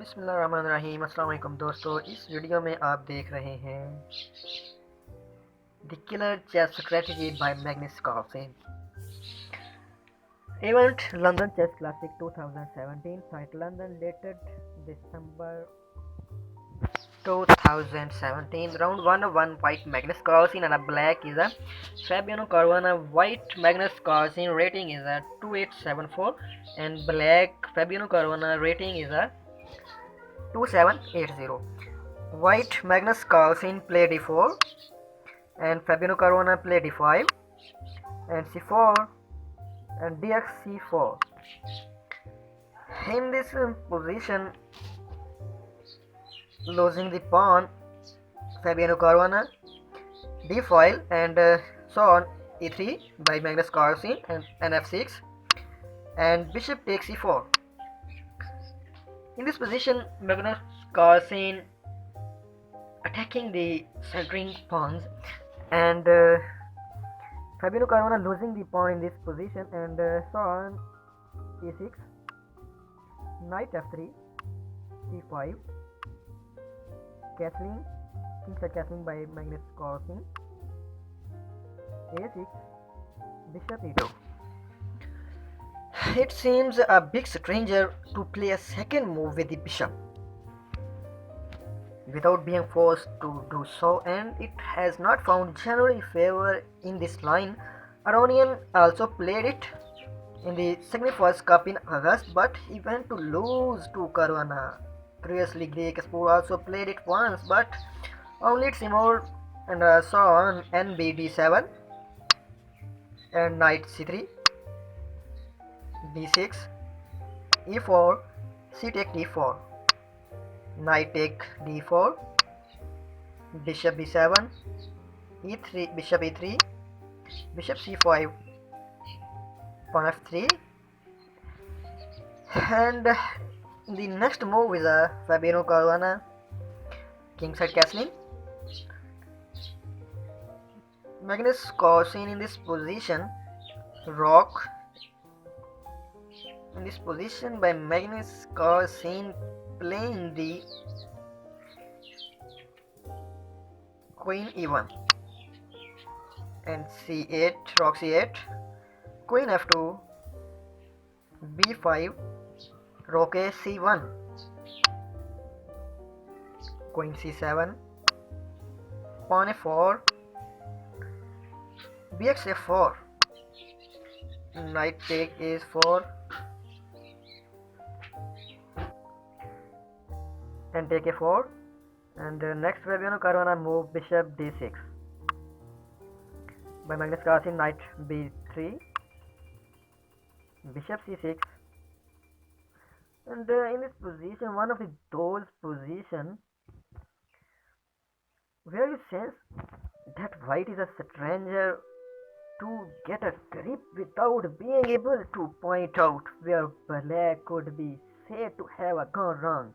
बिस्मिल्लाहिर्रहमानिर्रहीम। अस्सलाम वालेकुम दोस्तों, इस वीडियो में आप देख रहे हैं the killer chess strategy by Magnus Carlsen. Event London chess classic 2017, site London, dated December 2017. Round 1 white Magnus Carlsen and a black is a Fabiano Caruana. White Magnus Carlsen rating is a 2874 and black Fabiano Caruana rating is a 2780. White Magnus Carlsen play d4 and Fabiano Caruana play d5 and c4 and dx c4. In this position, losing the pawn, Fabiano Caruana d5 and so on e3 by Magnus Carlsen and f6 and bishop takes e4. In this position, Magnus Carlsen attacking the centering pawns and Fabiano Caruana losing the pawn in this position and so on e6, knight f3, e5, castling, kingside castling by Magnus Carlsen, a6, bishop e2. It seems a big stranger to play a second move with the bishop without being forced to do so, and it has not found general favor in this line. Aronian also played it in the Signifiers Cup in August, but he went to lose to Caruana. Previously, Greg Spur also played it once, but only it's more and so on NBD7 and knight c3, d6, e4, c take d4, knight take d4, bishop b7, e3, bishop e3, bishop c5, pawn f3, and the next move is a Fabiano Caruana kingside castling. Magnus Carlsen in this position, rock in this position by Magnus Carlsen playing the queen e1 and c8, rock c8, queen f2, b5, rook a c1, queen c7, pawn f4, bx f4, knight take a4 and take a4, and next Fabiano Caruana move bishop d6 by Magnus Carlsen, knight b3, bishop c6, and in this position, one of those positions where you sense that white is a stranger to get a grip without being able to point out where black could be said to have gone wrong.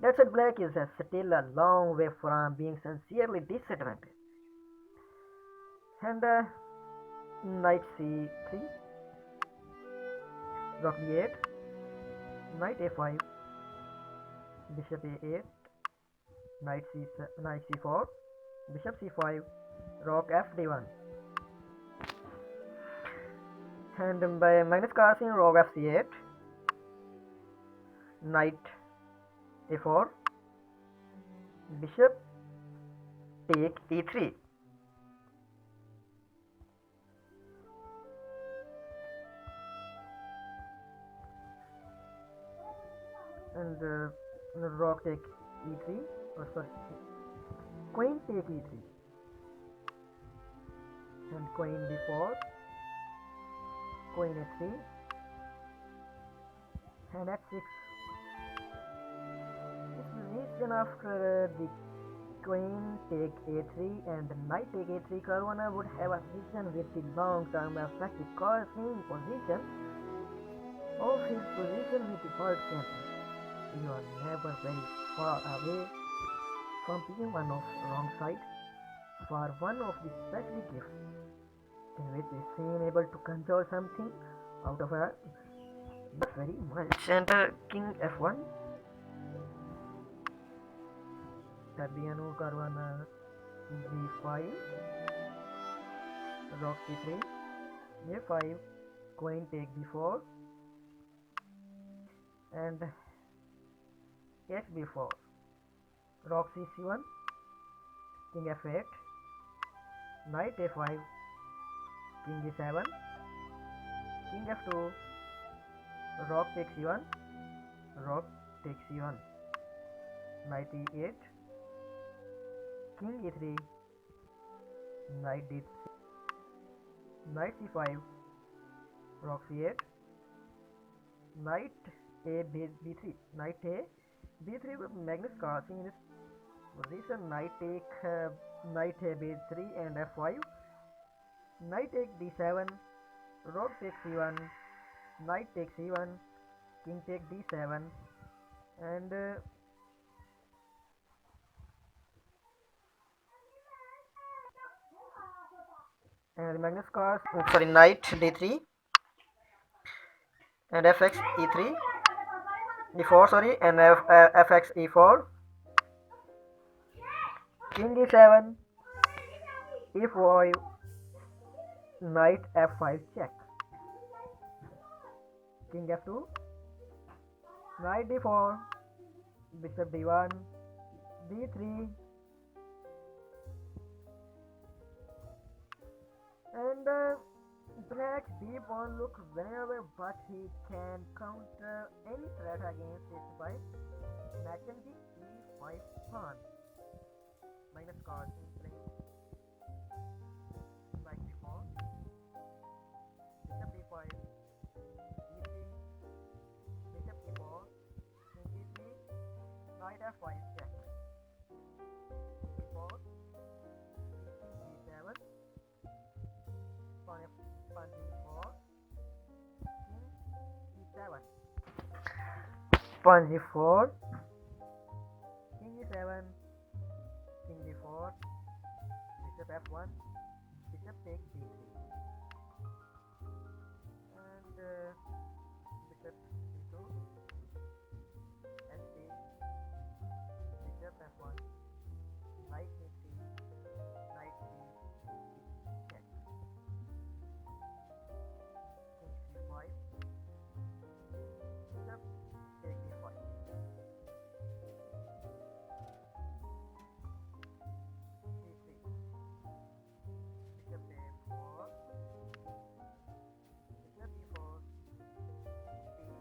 That's why black is still a long way from being sincerely disadvantaged. And knight c3, rook d8, knight a5, bishop a8, knight c4, bishop c5, rook fd1, and by Magnus Carlsen, rook fc8, knight a4, bishop take e3, and rook take e3, queen take e3, and queen d4, queen a3, and f6. Position after the queen take a3 and knight take a3, Caruana would have a vision with the long-term effect because in position of his position with the bird champion. You are never very far away from being one of wrong side for one of the special gifts in which is seen able to conjure something out of a very much. And king f1 Fabiano, Caruana, g5, rock c3, a5, queen take b4, and hb4, rock c1, king f8, knight a5, king e7, king f2, rock takes e1, rock takes e1, knight e8, king e3, knight d3, knight c5, rock c8, knight a b3, knight a b3 with Magnus Carlsen in this position. Knight take knight a b3 and f5, knight take d7, rook takes c1, knight takes c1, king take d7, and Magnus Carlsen, sorry, knight d3 and fx e3, d4, sorry, and fx e4, king e7, e5, knight f5 check, king f2, knight d4, bishop d1, d3, and black deep on look whenever, but he can counter any threat against it by matching the e5 pawn. Magnus Carlsen playing knight d4, bishop d5, e3, bishop e4, king e3, knight f5 check, e4, king d7, pawn d4, king e7, pawn g4, king e7, king d4, bishop f1, bishop takes d3, and bishop d2, and bishop f1, knight e3, knight e3 check, king c5, bishop take d5, d3, bishop a4, bishop e4, d6,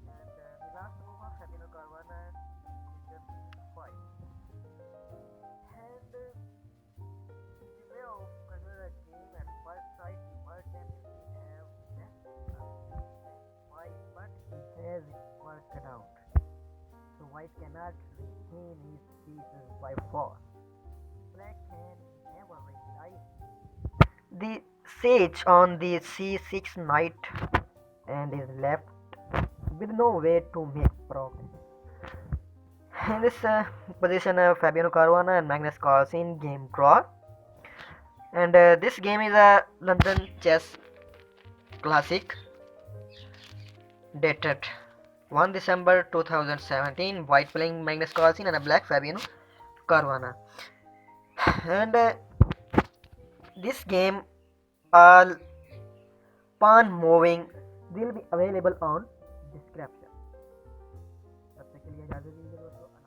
and the last move of Fabiano Caruana, bishop e5. And the way of consider a game at first sight, you might definitely have left white, but it has worked out. So white cannot regain his pieces by force. Black can never realize the siege on the c6 knight and is left with no way to make progress. In this position, Fabiano Caruana and Magnus Carlsen game draw. And this game is a London Chess Classic dated 1 December 2017. White playing Magnus Carlsen and a black Fabiano Caruana. And this game, all pawn moving will be available on description. तब तक के लिए इजाज़त दीजिए दोस्तों।